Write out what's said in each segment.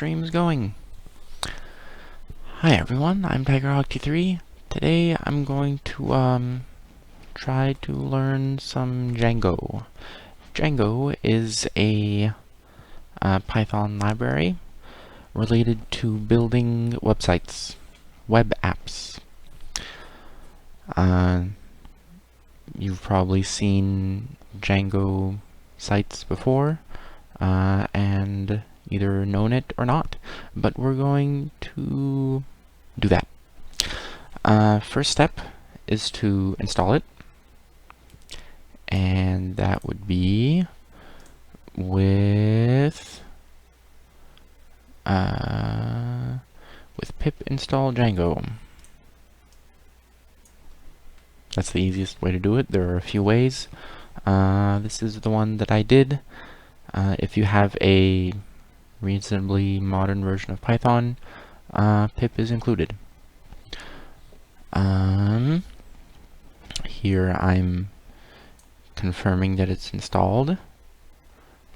stream's going. Hi everyone, I'm TigerHawk3. Today I'm going to try to learn some Django. Django is a Python library related to building websites, web apps. You've probably seen Django sites before, and either known it or not, but we're going to do that. First step is to install it, and that would be with pip install Django. That's the easiest way to do it. There are a few ways. This is the one that I did. If you have a reasonably modern version of Python, pip is included. Here I'm confirming that it's installed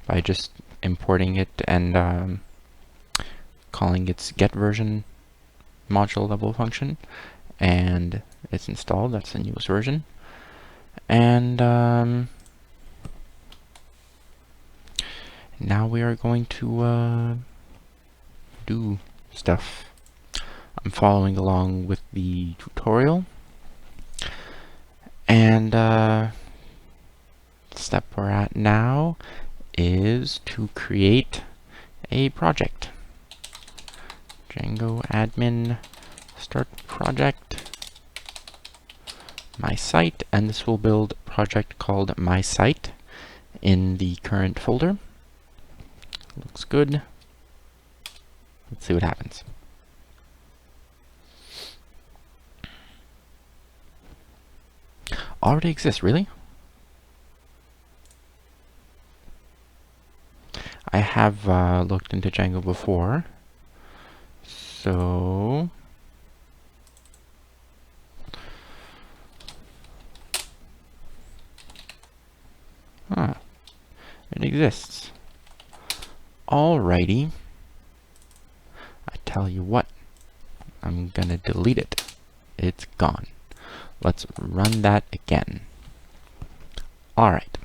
by just importing it and calling its get version module level function, and it's installed. That's the newest version. And now we are going to do stuff. I'm following along with the tutorial, and step we're at now is to create a project. Django admin start project my site, and this will build a project called my site in the current folder. Looks good. Let's see what happens. Already exists, really? I have looked into Django before, so it exists. Alrighty. I tell you what, I'm gonna delete it. It's gone. Let's run that again. Alright.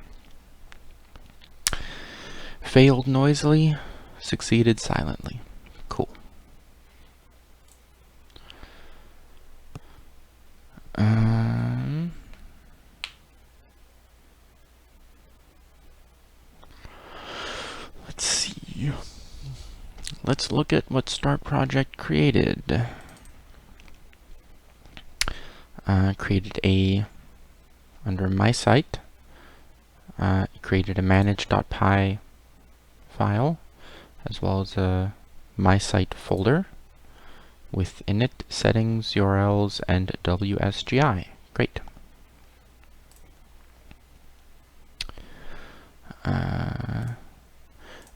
Failed noisily, succeeded silently. Cool. Let's see. Let's look at what start project created. Created a, under my site, created a manage.py file, as well as a my site folder with init, settings, URLs, and WSGI. Great.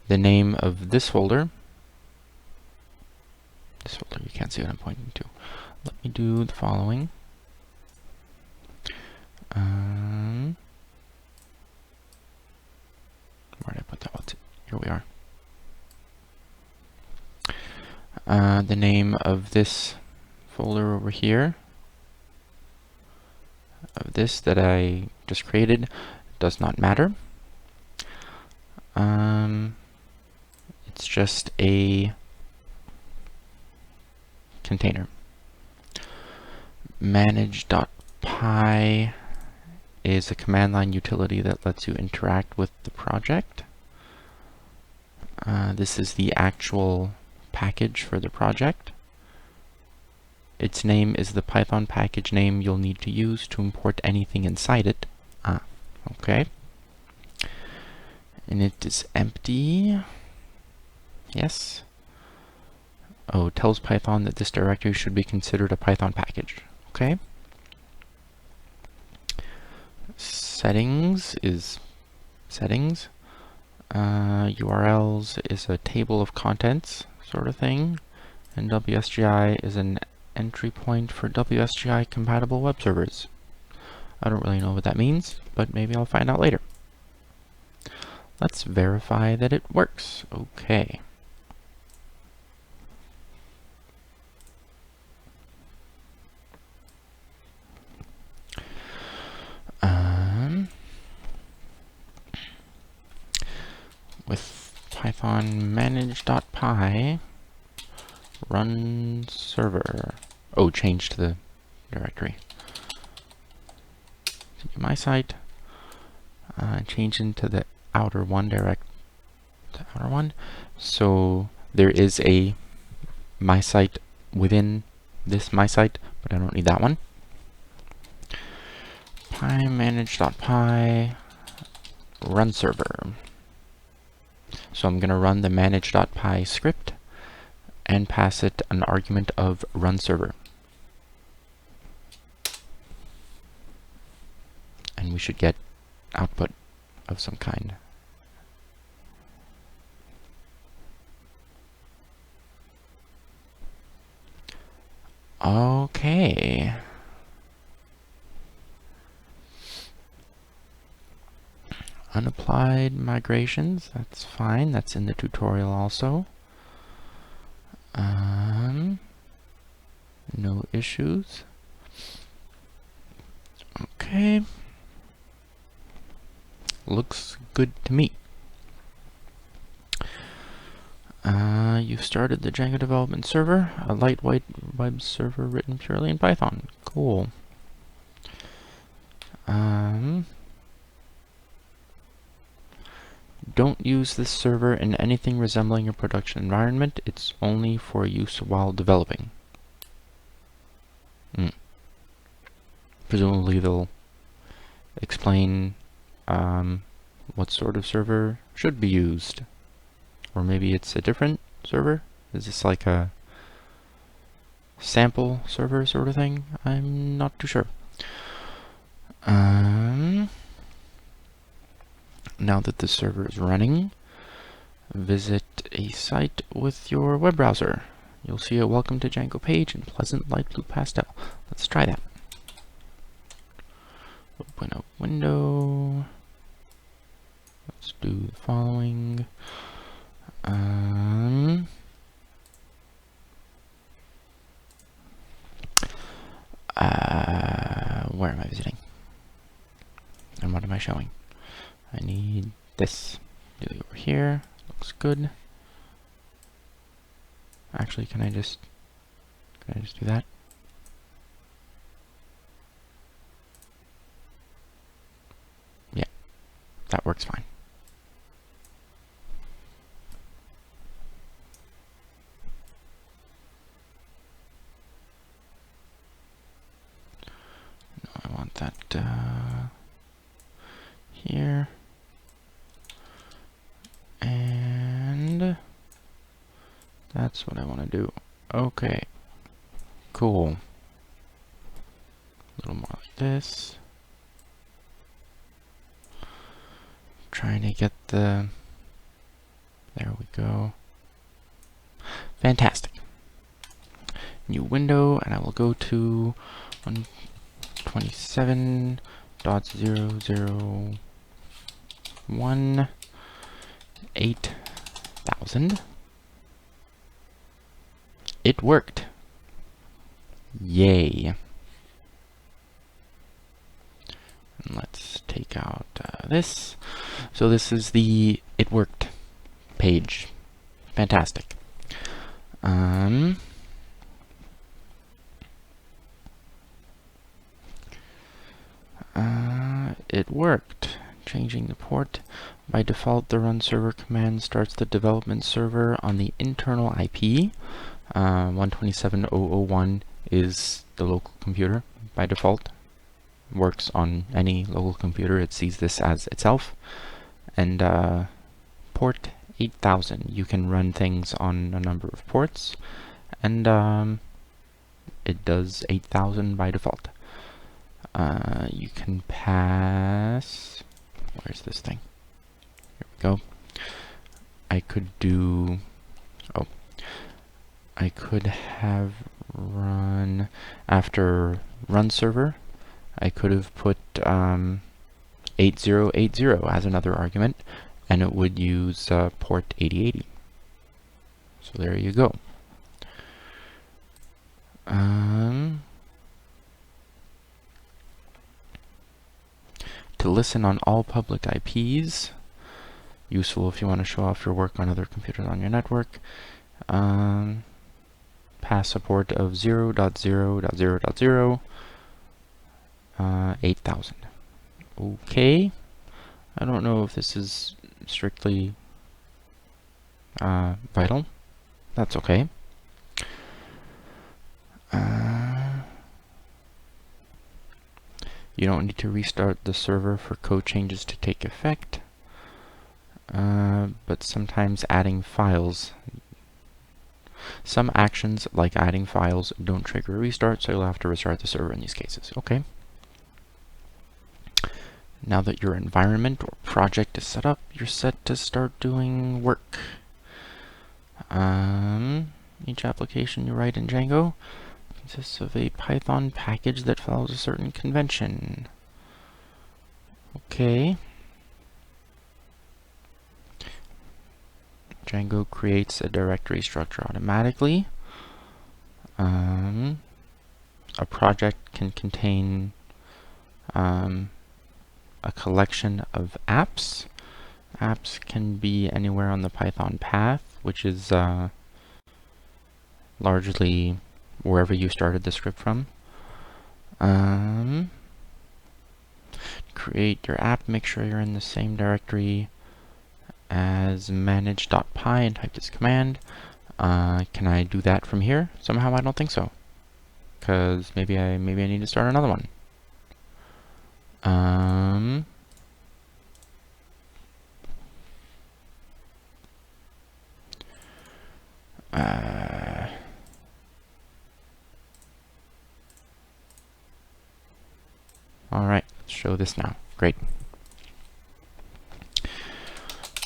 The name of this folder, you can't see what I'm pointing to. Let me do the following. Where did I put that? What's it? Here we are. The name of this folder over here, of this that I just created, does not matter. It's just a container. Manage.py is a command line utility that lets you interact with the project. This is the actual package for the project. Its name is the Python package name you'll need to use to import anything inside it. Okay. And it is empty. Yes. Oh, tells Python that this directory should be considered a Python package. Okay. Settings is settings. URLs is a table of contents sort of thing. And WSGI is an entry point for WSGI compatible web servers. I don't really know what that means, but maybe I'll find out later. Let's verify that it works. Okay. Python manage.py run server. Oh, change to the directory. My site. Change into the outer one, the outer one. So there is a my site within this my site, but I don't need that one. manage.py run server. So I'm going to run the manage.py script and pass it an argument of run server. And we should get output of some kind. Okay. Unapplied migrations, that's fine. That's in the tutorial also. No issues. Okay. Looks good to me. You've started the Django development server, a lightweight web server written purely in Python. Cool. Don't use this server in anything resembling a production environment. It's only for use while developing. Presumably they'll explain what sort of server should be used. Or maybe it's a different server? Is this like a sample server sort of thing? I'm not too sure. Now that the server is running, visit a site with your web browser. You'll see a welcome to Django page in pleasant light blue pastel. Let's try that. Open a window. Let's do the following. Where am I visiting? And what am I showing? I need this. Do it over here. Looks good. Actually, can I just do that? Yeah, that works fine. No, I want that here. And that's what I want to do. Okay, cool. A little more like this. Trying to get the... There we go. Fantastic. New window, and I will go to 127.001 8000. It worked. Yay. And let's take out this. So this is the it worked page. Fantastic. It worked. Changing the port. By default, the run server command starts the development server on the internal IP. 127.001 is the local computer by default. Works on any local computer. It sees this as itself. And port 8000. You can run things on a number of ports. And it does 8000 by default. You can pass... Where's this thing? Here we go. I could do... Oh. I could have run... After run server, I could have put 8080 as another argument, and it would use port 8080. So there you go. To listen on all public IPs, useful if you want to show off your work on other computers on your network. Pass support of 0.0.0.0, 8,000. Okay. I don't know if this is strictly vital. That's okay. You don't need to restart the server for code changes to take effect. But sometimes adding files. Some actions, like adding files, don't trigger a restart, so you'll have to restart the server in these cases. Okay. Now that your environment or project is set up, you're set to start doing work. Each application you write in Django consists of a Python package that follows a certain convention. Okay. Django creates a directory structure automatically. A project can contain a collection of apps. Apps can be anywhere on the Python path, which is largely wherever you started the script from. Create your app, make sure you're in the same directory as manage.py and type this command. Can I do that from here? Somehow I don't think so, because maybe I need to start another one. All right, let's show this now. Great.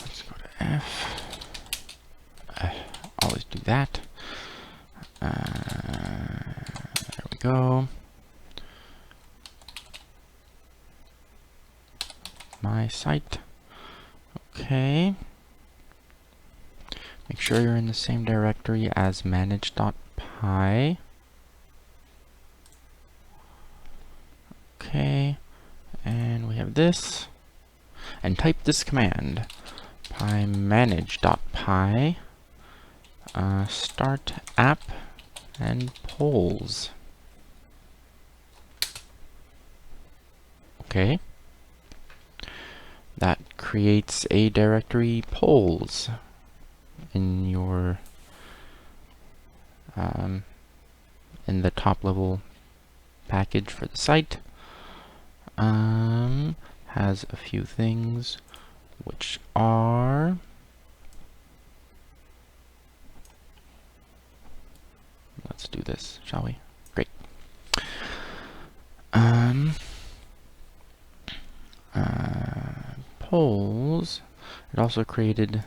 Let's go to F. Always do that. There we go. My site. Okay. Make sure you're in the same directory as manage.py. Okay. And we have this. And type this command. pymanage.py start app and polls. Okay. That creates a directory polls in your in the top level package for the site. Has a few things, which are let's do this, shall we? Great. Polls. It also created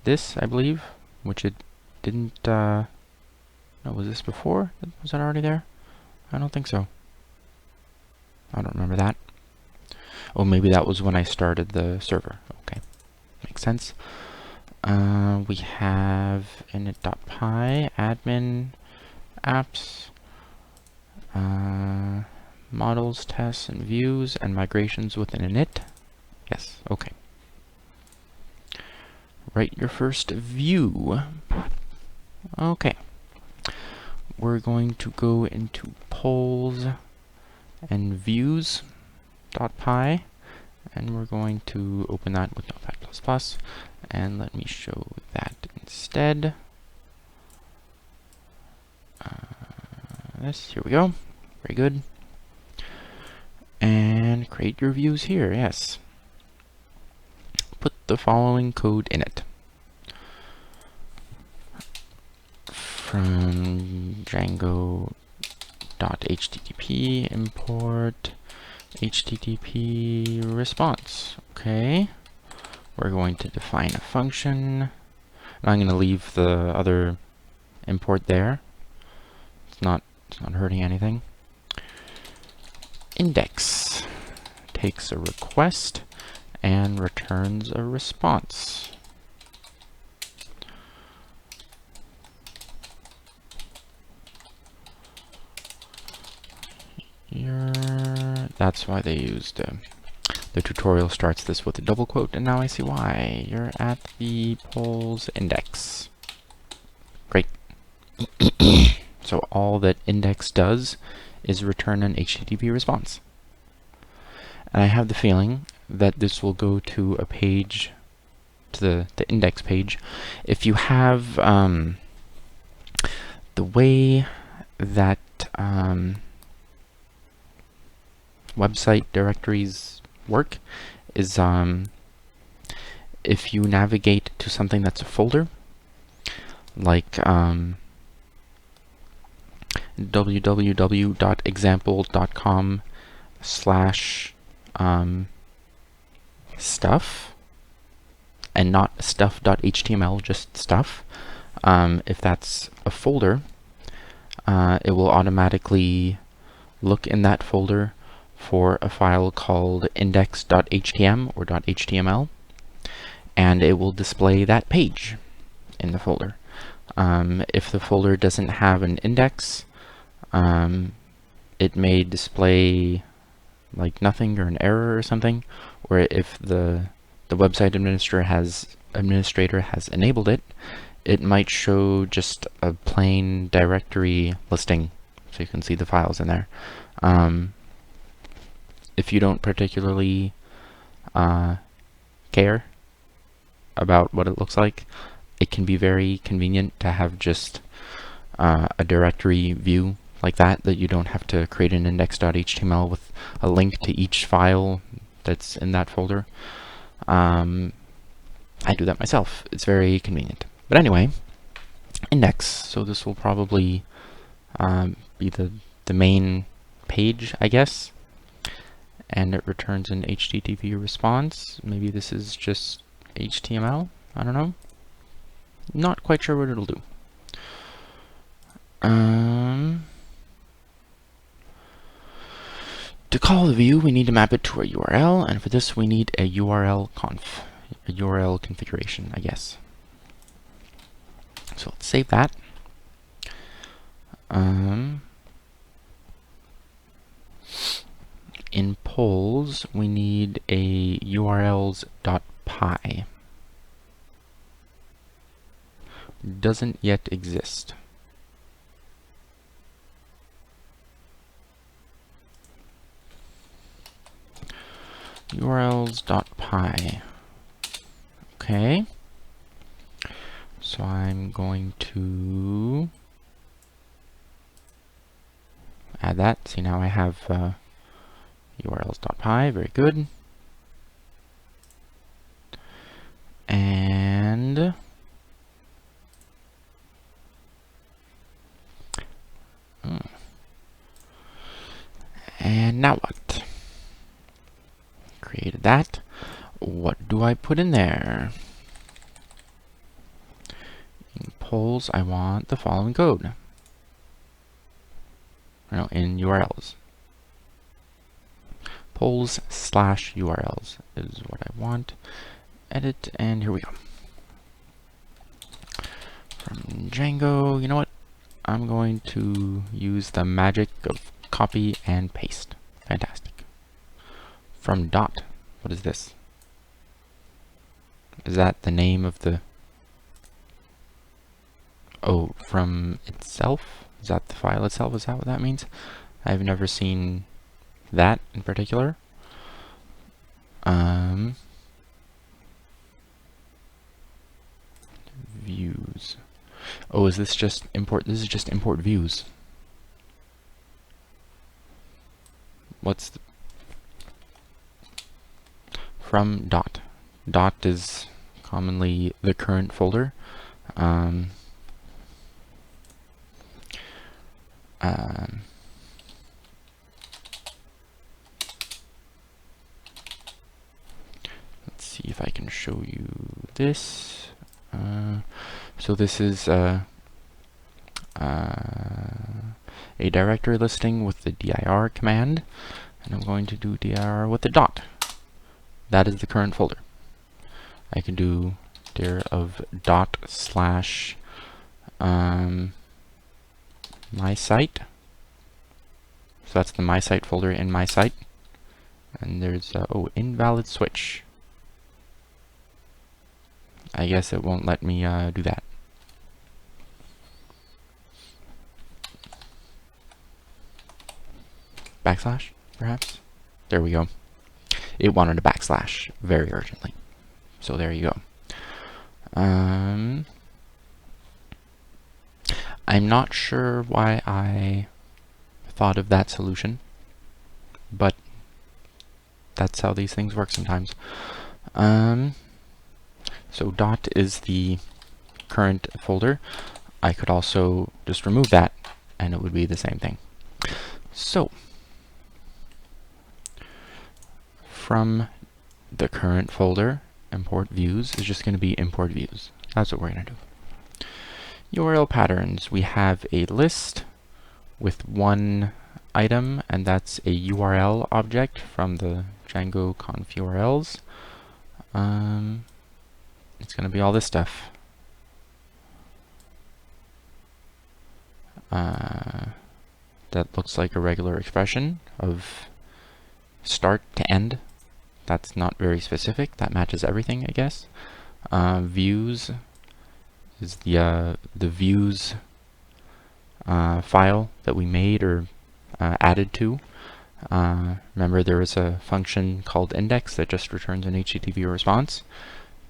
this, I believe, which it didn't. No, was this before? Was that already there? I don't think so. I don't remember that. Oh, maybe that was when I started the server. Okay, makes sense. We have init.py, admin, apps, models, tests, and views, and migrations within init. Yes, okay. Write your first view. Okay. We're going to go into polls and views.py, and we're going to open that with Notepad++, and let me show that instead. Here we go. Very good. And create your views here, yes. Put the following code in it. From Django.http import HTTP response. Okay. We're going to define a function. And I'm going to leave the other import there. It's not hurting anything. Index takes a request and returns a response. That's why they used The tutorial starts this with a double quote, and now I see why. You're at the polls index. Great. So all that index does is return an HTTP response. And I have the feeling that this will go to a page, to the index page. If you have the way that website directories work is if you navigate to something that's a folder, like www.example.com/stuff, and not stuff.html, just stuff. If that's a folder, it will automatically look in that folder for a file called index.htm or .html, and it will display that page in the folder. If the folder doesn't have an index, it may display like nothing or an error or something, or if the website administrator has enabled it, it might show just a plain directory listing, so you can see the files in there. If you don't particularly care about what it looks like, it can be very convenient to have just a directory view like that you don't have to create an index.html with a link to each file that's in that folder. I do that myself. It's very convenient. But anyway, index. So this will probably be the main page, I guess. And it returns an HTTP response. Maybe this is just HTML. I don't know. Not quite sure what it'll do. To call the view, we need to map it to a URL, and for this we need a URL conf, a URL configuration, I guess. So let's save that. In polls, we need a urls.py. Doesn't yet exist. urls.py. Okay. So I'm going to add that. See, now I have urls.py. Very good. And now what? Created that. What do I put in there? In polls, I want the following code. No, in URLs. Polls/URLs is what I want. Edit, and here we go. From Django, you know what? I'm going to use the magic of copy and paste. Fantastic. From dot, what is this? Is that the name of the... Oh, from itself? Is that the file itself? Is that what that means? I've never seen that in particular. Views. Oh, is this just import? This is just import views. What's the... From dot. Dot is commonly the current folder. Let's see if I can show you this. So this is a directory listing with the dir command, and I'm going to do dir with the dot. That is the current folder. I can do dir of dot slash my site. So that's the my site folder in my site. And there's oh, invalid switch. I guess it won't let me do that. Backslash, perhaps? There we go. It wanted a backslash very urgently. So there you go. I'm not sure why I thought of that solution, but that's how these things work sometimes. So dot is the current folder. I could also just remove that and it would be the same thing. So from the current folder, import views is just going to be import views. That's what we're going to do. URL patterns. We have a list with one item, and that's a URL object from the Django conf URLs. It's going to be all this stuff. That looks like a regular expression of start to end. That's not very specific. That matches everything, I guess. Views is the views file that we made or added to. Remember, there is a function called index that just returns an HTTP response.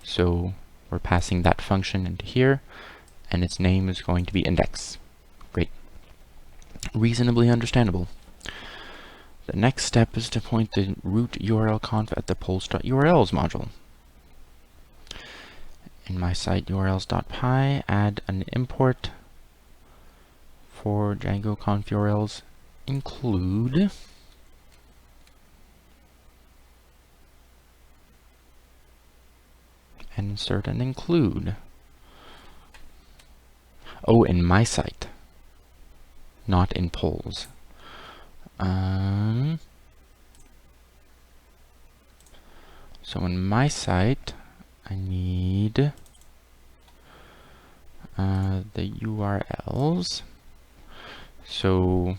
So we're passing that function into here, and its name is going to be index. Great. Reasonably understandable. The next step is to point the root URL conf at the polls.urls module. In my site urls.py, add an import for Django conf URLs include and insert an include. Oh, in my site, not in polls. So in my site, I need the URLs. So,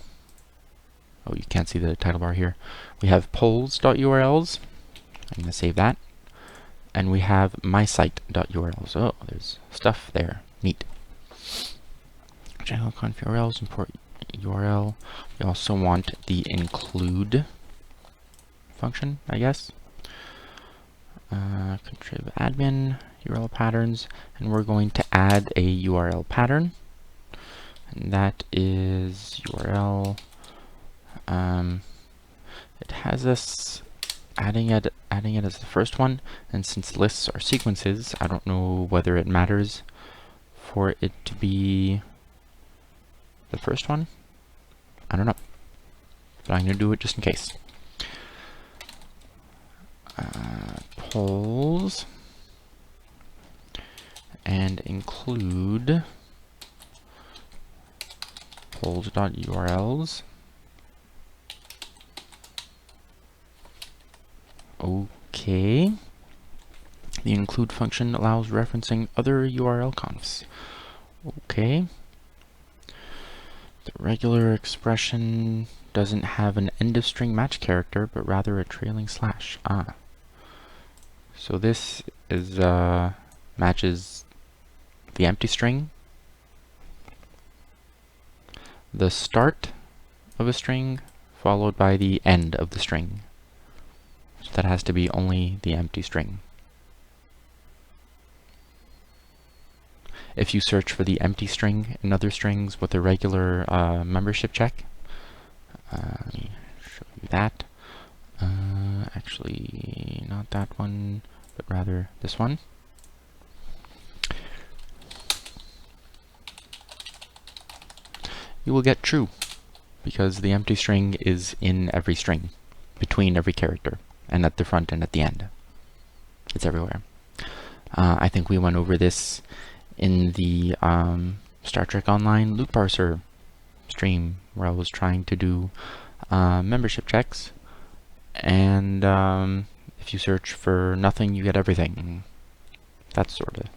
oh, you can't see the title bar here. We have polls.urls. I'm going to save that. And we have mysite.urls. Oh, there's stuff there. Neat. Django conf URLs, import URL. We also want the include function, I guess. Contrib admin, URL patterns, and we're going to add a URL pattern. And that is URL. It has us adding it as the first one, and since lists are sequences, I don't know whether it matters for it to be the first one. I don't know, but I'm going to do it just in case. Polls and include polls.urls. Okay. The include function allows referencing other URL confs. Okay. The regular expression doesn't have an end of string match character, but rather a trailing slash. Ah. So this is matches the empty string, the start of a string, followed by the end of the string. So that has to be only the empty string. If you search for the empty string in other strings with a regular membership check, let me show you that. Actually, not that one, but rather this one. You will get true, because the empty string is in every string, between every character, and at the front and at the end. It's everywhere. I think we went over this in the Star Trek Online loop parser stream, where I was trying to do membership checks, and if you search for nothing, you get everything. That sort of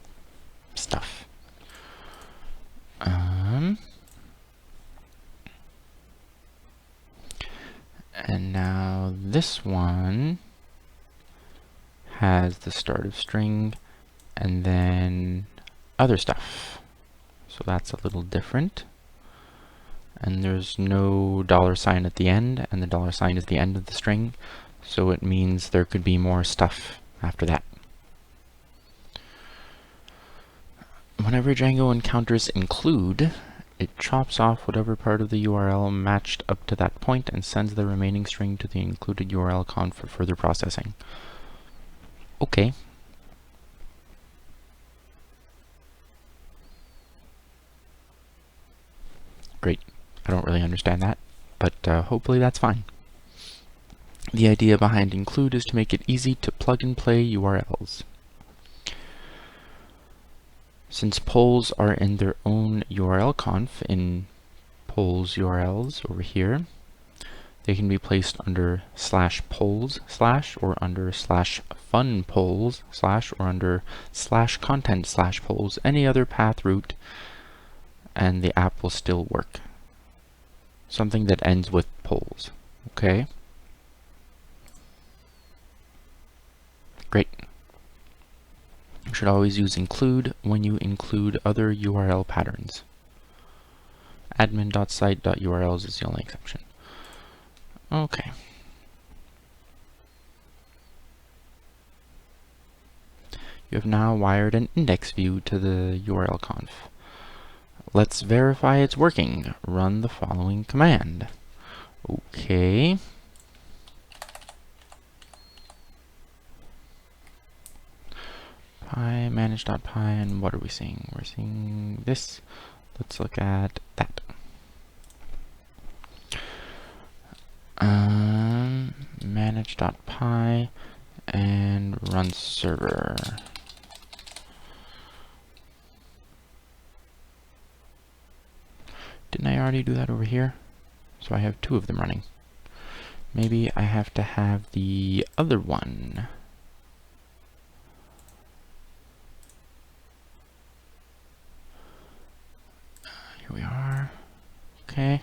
stuff. And now this one has the start of string and then other stuff. So that's a little different. And there's no $sign at the end, and the $sign is the end of the string, so it means there could be more stuff after that. Whenever Django encounters include, it chops off whatever part of the URL matched up to that point and sends the remaining string to the included URL conf for further processing. Okay. Great. I don't really understand that, but hopefully that's fine. The idea behind include is to make it easy to plug and play URLs. Since polls are in their own URL conf in polls URLs over here, they can be placed under /polls/ or under /funpolls/ or under /content/polls, any other path route, and the app will still work. Something that ends with polls. Okay? Great. You should always use include when you include other URL patterns. admin.site.urls is the only exception. Okay. You have now wired an index view to the URL conf. Let's verify it's working. Run the following command. Okay. Pi manage.py, and what are we seeing? We're seeing this. Let's look at that. Manage.py and run server. Didn't I already do that over here? So I have two of them running. Maybe I have to have the other one. Here we are. Okay.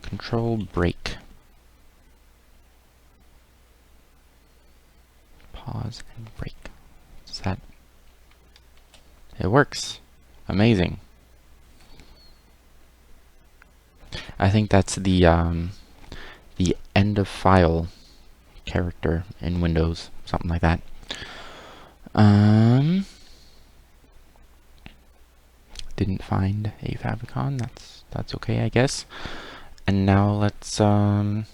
Control break. Pause and break. What's that? It works. Amazing. I think that's the end of file character in Windows, something like that. Didn't find a favicon. That's okay, I guess. And now let's pi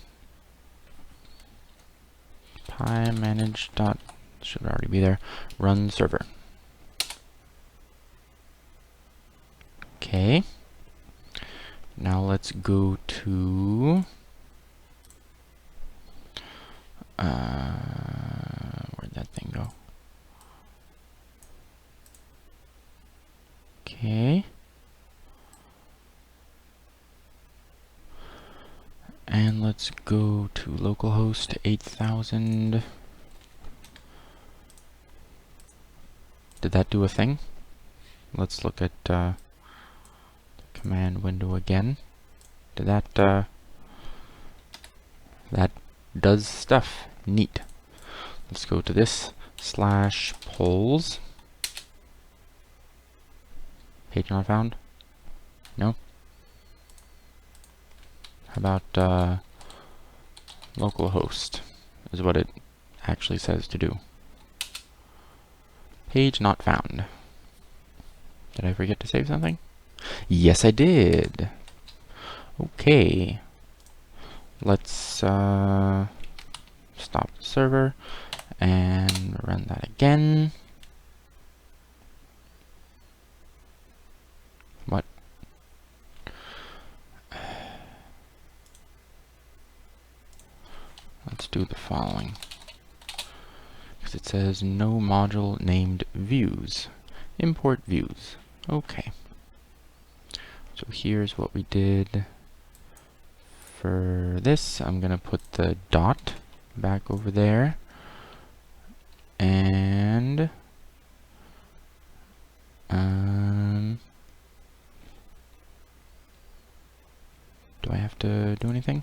manage dot should already be there. Run server. Okay. Now let's go to where'd that thing go? Okay. And let's go to localhost 8000. Did that do a thing? Let's look at the command window again. Did that that does stuff. Neat. Let's go to this /polls. Page not found? No? How about localhost is what it actually says to do. Page not found. Did I forget to save something? Yes, I did. Okay. Let's stop the server and run that again. What? Let's do the following. Because it says no module named views. Import views. Okay. So here's what we did for this. I'm going to put the dot back over there. And do I have to do anything?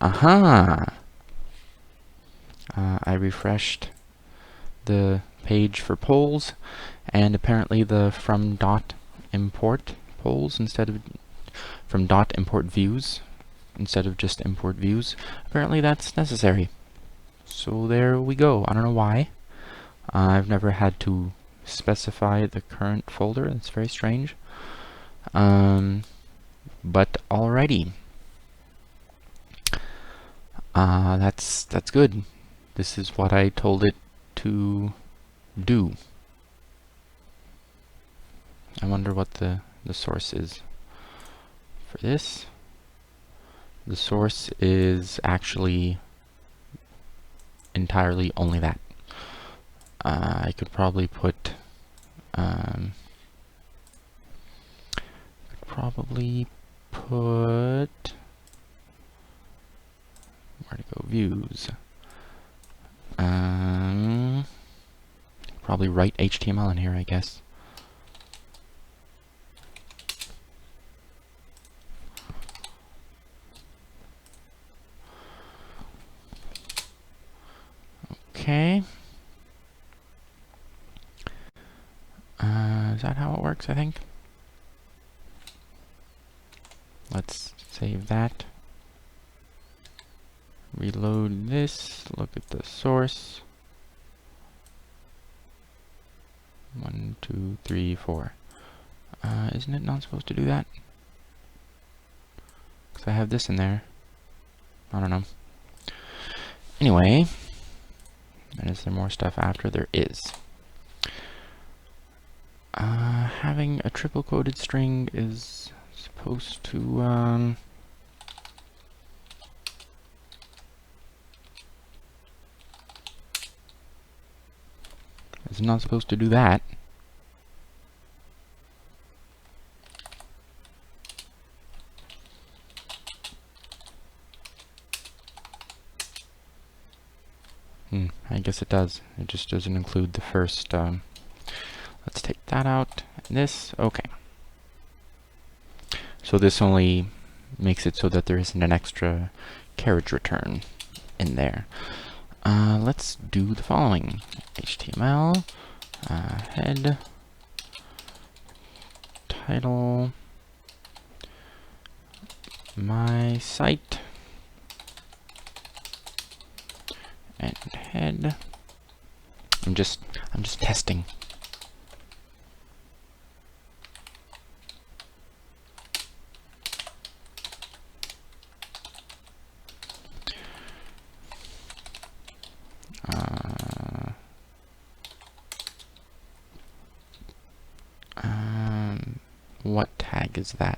Aha! I refreshed the page for polls, and apparently the from dot import polls instead of from dot import views instead of just import views. Apparently that's necessary. So there we go. I don't know why. I've never had to specify the current folder. That's very strange. But alrighty. That's good. This is what I told it to do. I wonder what the source is for this. The source is actually entirely only that. I could probably put where to go, views. Probably write HTML in here, I guess. Okay. Is that how it works, I think? Let's save that. Reload this, look at the source. 1, 2, 3, 4. Isn't it not supposed to do that? Because I have this in there. I don't know. Anyway, and is there more stuff after? There is. Having a triple quoted string is supposed to it's not supposed to do that. I guess it does. It just doesn't include the first. Let's take that out. And this, okay. So this only makes it so that there isn't an extra carriage return in there. Let's do the following. HTML, head, title, my site, and head. I'm just testing. What tag is that?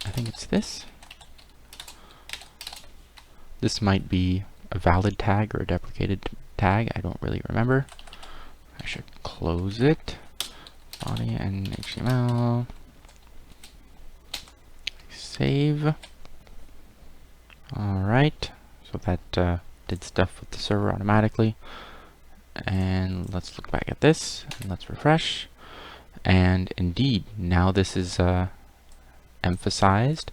I think it's this. This might be a valid tag or a deprecated tag. I don't really remember. I should close it. Body and HTML. Save. Alright. So that did stuff with the server automatically. And let's look back at this. And let's refresh. And indeed, now this is emphasized,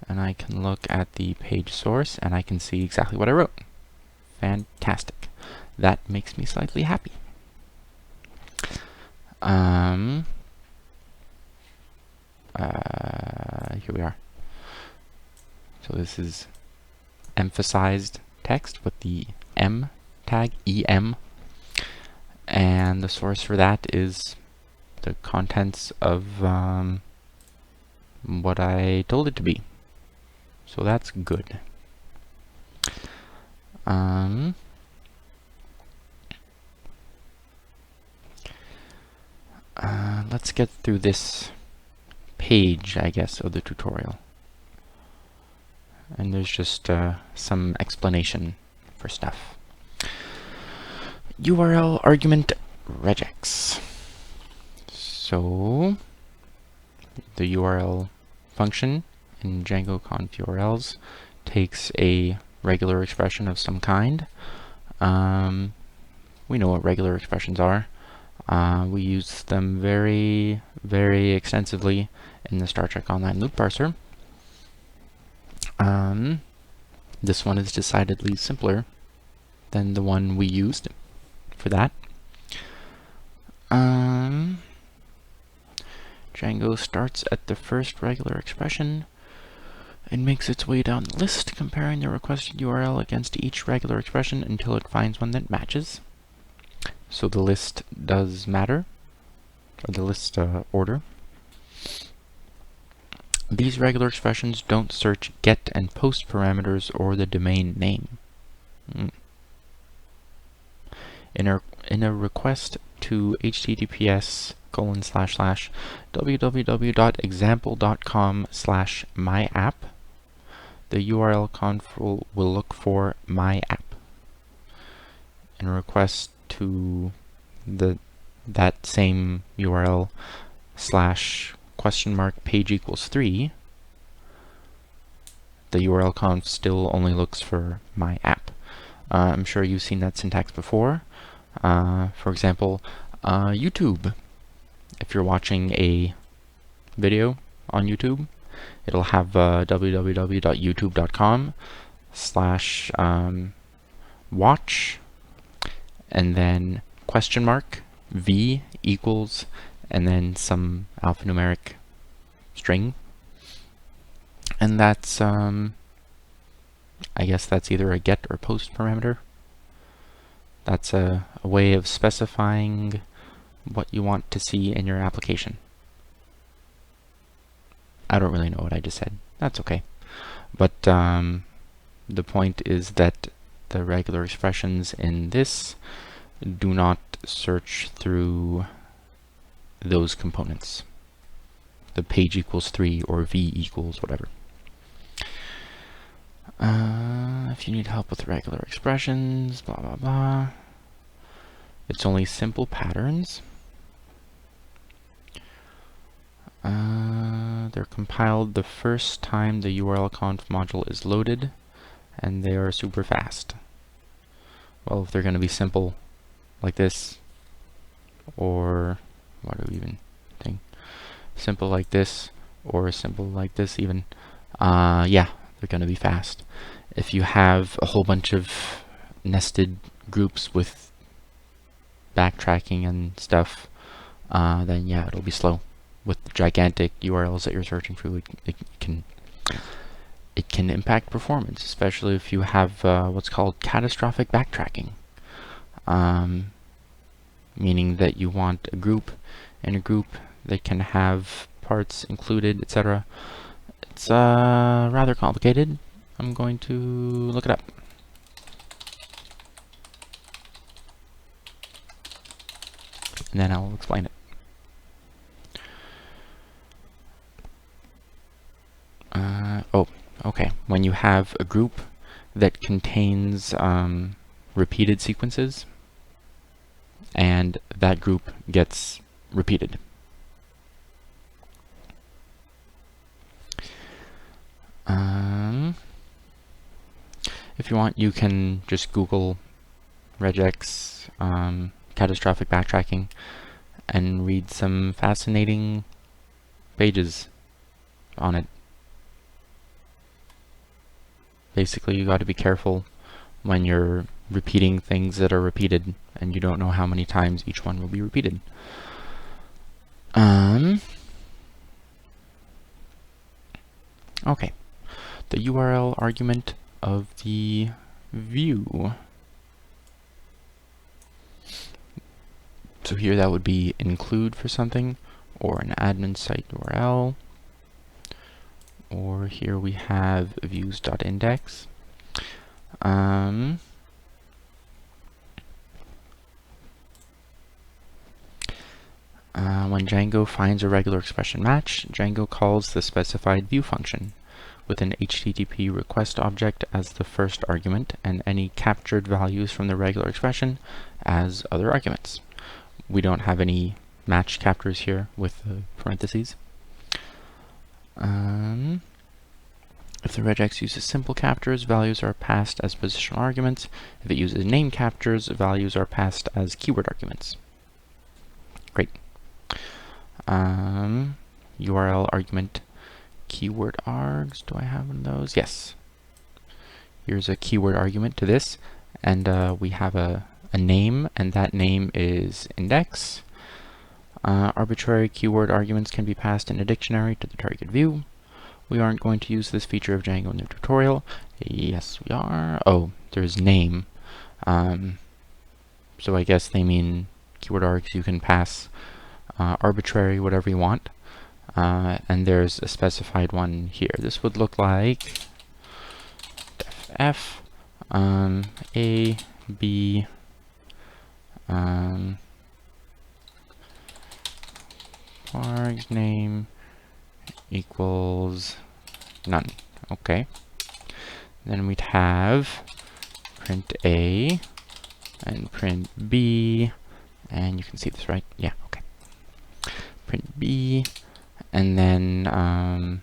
and I can look at the page source and I can see exactly what I wrote. Fantastic. That makes me slightly happy. Here we are. So this is emphasized text with the M tag, EM, and the source for that is the contents of what I told it to be. So that's good. Let's get through this page, I guess, of the tutorial. And there's just some explanation for stuff. URL argument regex. So the URL function in Django conf URLs takes a regular expression of some kind. We know what regular expressions are. We use them very, very extensively in the Star Trek Online loop parser. This one is decidedly simpler than the one we used for that. Django starts at the first regular expression and makes its way down the list, comparing the requested URL against each regular expression until it finds one that matches. So the list does matter, or the list order. These regular expressions don't search get and post parameters or the domain name. In a request to https://www.example.com/myapp, the URL conf will look for myapp. In a request to that same URL /?page equals 3, the URL conf still only looks for myapp. I'm sure you've seen that syntax before. For example, YouTube. If you're watching a video on YouTube, it'll have www.youtube.com/watch, and then $v equals, and then some alphanumeric string. And that's, I guess that's either a get or post parameter. That's a way of specifying what you want to see in your application. I don't really know what I just said. That's okay. But the point is that the regular expressions in this do not search through those components. The page equals 3 or v equals whatever. If you need help with regular expressions, blah blah blah. It's only simple patterns. They're compiled the first time the URL conf module is loaded, and they are super fast. Well, if they're going to be simple like this, or what do we even think? Simple like this, or simple like this even. Yeah, they're going to be fast. If you have a whole bunch of nested groups with backtracking and stuff, then yeah, it'll be slow. With gigantic URLs that you're searching through, it can impact performance, especially if you have what's called catastrophic backtracking, meaning that you want a group and a group that can have parts included, etc. It's rather complicated. I'm going to look it up. And then I'll explain it. Oh, okay. When you have a group that contains repeated sequences, and that group gets repeated. If you want, you can just Google regex catastrophic backtracking and read some fascinating pages on it. Basically, you got to be careful when you're repeating things that are repeated and you don't know how many times each one will be repeated. Okay, the URL argument of the view. So here that would be include for something, or an admin site URL. Or here we have views.index. When Django finds a regular expression match, Django calls the specified view function with an HTTP request object as the first argument and any captured values from the regular expression as other arguments. We don't have any match captures here with the parentheses. If the regex uses simple captures, values are passed as positional arguments. If it uses name captures, values are passed as keyword arguments. Great. URL argument keyword args. Do I have one of those? Yes. Here's a keyword argument to this, and we have a name, and that name is index. Arbitrary keyword arguments can be passed in a dictionary to the target view. We aren't going to use this feature of Django in the tutorial. Yes, we are. Oh, there's name. So I guess they mean keyword args. You can pass arbitrary, whatever you want. And there's a specified one here. This would look like F, A, B, args name equals none. Okay. Then we'd have print A and print B, and you can see this, right? Yeah, okay. Print B, and then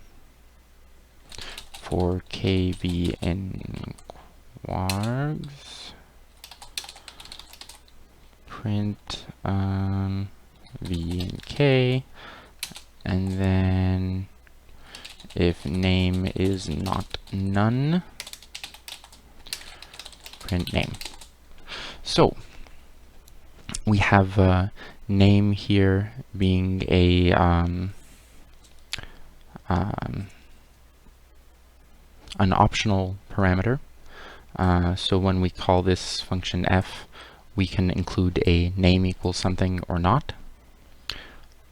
for K, V, and quargs, print V and K, and then if name is not none, print name. So we have name here being a an optional parameter. So when we call this function f, we can include a name equals something or not.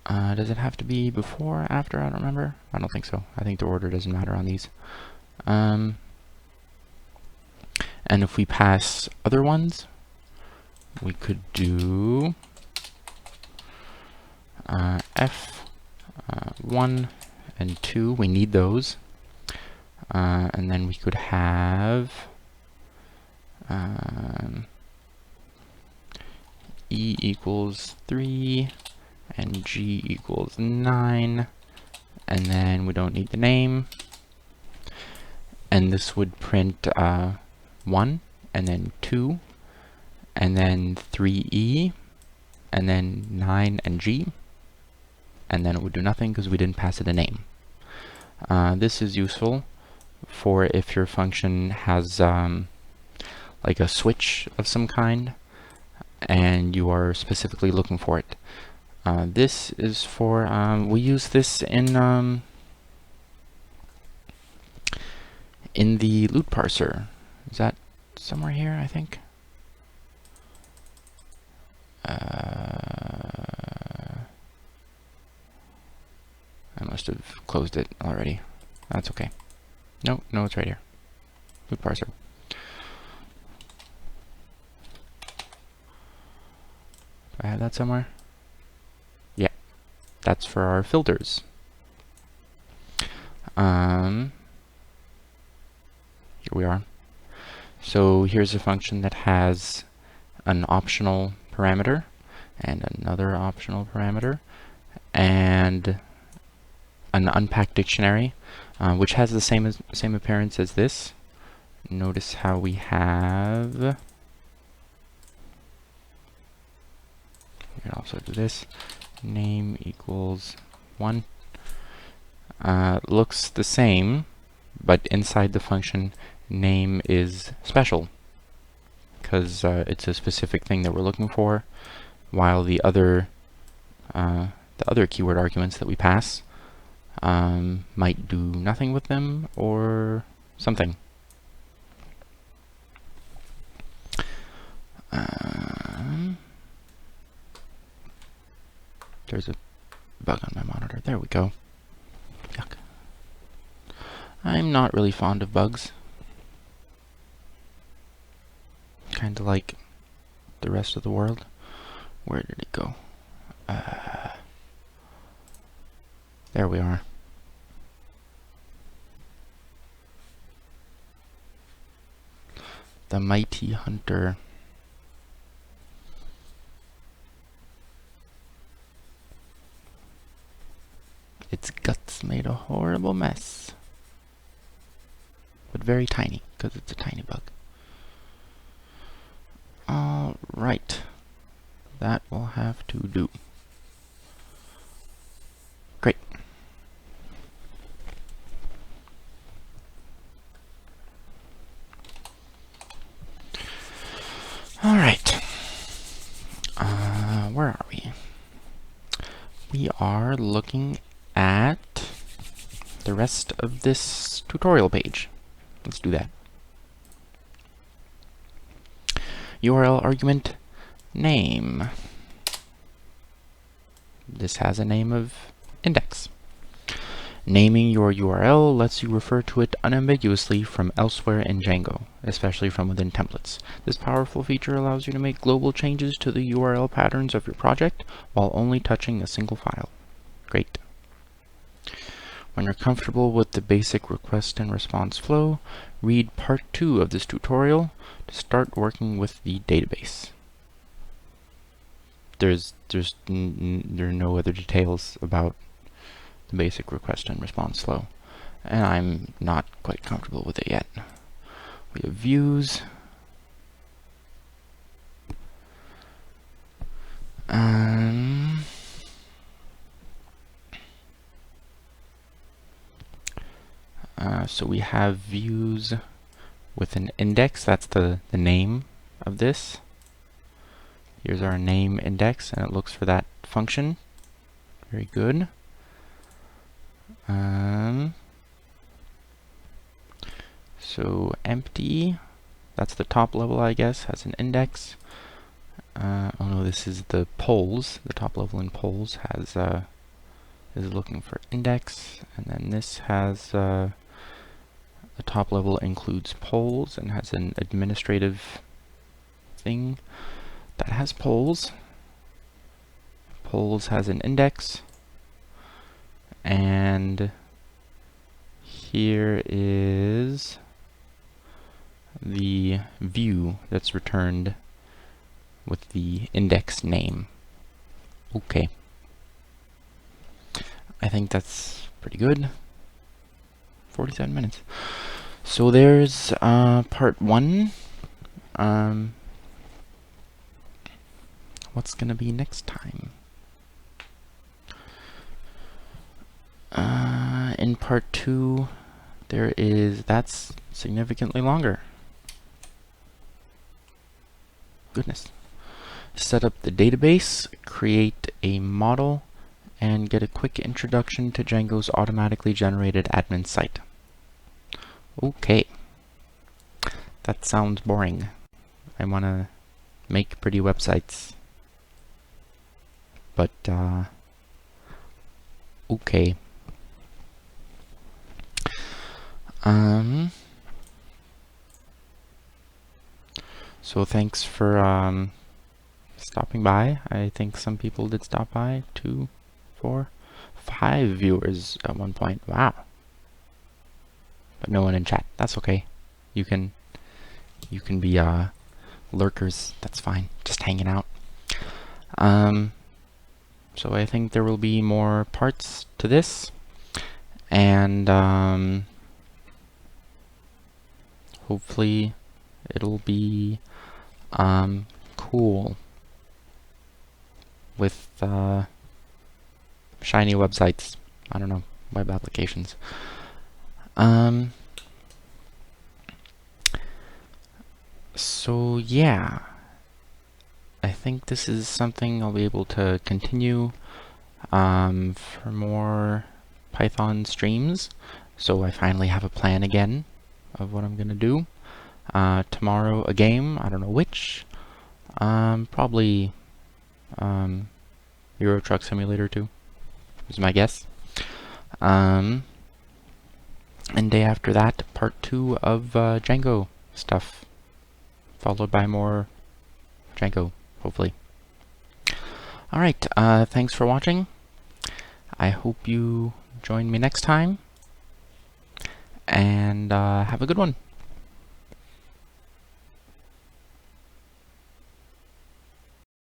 Does it have to be before or after? I don't remember. I don't think so. I think the order doesn't matter on these. And if we pass other ones, we could do f1 and 2. We need those. And then we could have E equals 3 and G equals 9, and then we don't need the name. And this would print 1 and then 2 and then 3E and then 9 and G, and then it would do nothing because we didn't pass it a name. This is useful for if your function has like a switch of some kind and you are specifically looking for it. This is for, we use this in the loot parser. Is that somewhere here, I think? I must have closed it already. That's okay. No, it's right here. Loot parser. Do I have that somewhere? Yeah, that's for our filters. Here we are. So here's a function that has an optional parameter and another optional parameter and an unpacked dictionary, which has the same appearance as this. Notice how we have, we can also do this, name equals 1. Looks the same, but inside the function name is special because it's a specific thing that we're looking for, while the other keyword arguments that we pass might do nothing with them or something. There's a bug on my monitor. There we go. Yuck. I'm not really fond of bugs. Kind of like the rest of the world. Where did it go? There we are. The mighty hunter. Its guts made a horrible mess. But very tiny, because it's a tiny bug. Alright. That will have to do. Great. we are looking at the rest of this tutorial page. Let's do that. URL argument name. This has a name of index. Naming your URL lets you refer to it unambiguously from elsewhere in Django, especially from within templates. This powerful feature allows you to make global changes to the URL patterns of your project while only touching a single file. Great. When you're comfortable with the basic request and response flow, read part 2 of this tutorial to start working with the database. There are no other details about the basic request and response flow, and I'm not quite comfortable with it yet. We have views. So we have views with an index. That's the name of this. Here's our name index, and it looks for that function. Very good. So empty, that's the top level, I guess, has an index. Oh no, this is the polls. The top level in polls has is looking for index, and then this has the top level includes polls and has an administrative thing that has polls. Polls has an index, and here is the view that's returned with the index name. Okay. I think that's pretty good. 47 minutes. So there's part 1. What's gonna be next time? In part 2, that's significantly longer. Goodness. Set up the database, create a model, and get a quick introduction to Django's automatically generated admin site. Okay. That sounds boring. I want to make pretty websites. But, okay. So thanks for stopping by. I think some people did stop by. 2, 4, 5 viewers at one point. Wow. But no one in chat. That's okay. You can be lurkers. That's fine. Just hanging out. So I think there will be more parts to this, and hopefully it'll be cool with shiny websites. I don't know, web applications. So yeah, I think this is something I'll be able to continue for more Python streams. So I finally have a plan again of what I'm gonna do. Tomorrow a game, I don't know which. Probably Euro Truck Simulator 2 is my guess. And day after that, part 2 of Django stuff, followed by more Django, hopefully. Alright, thanks for watching. I hope you join me next time, and have a good one.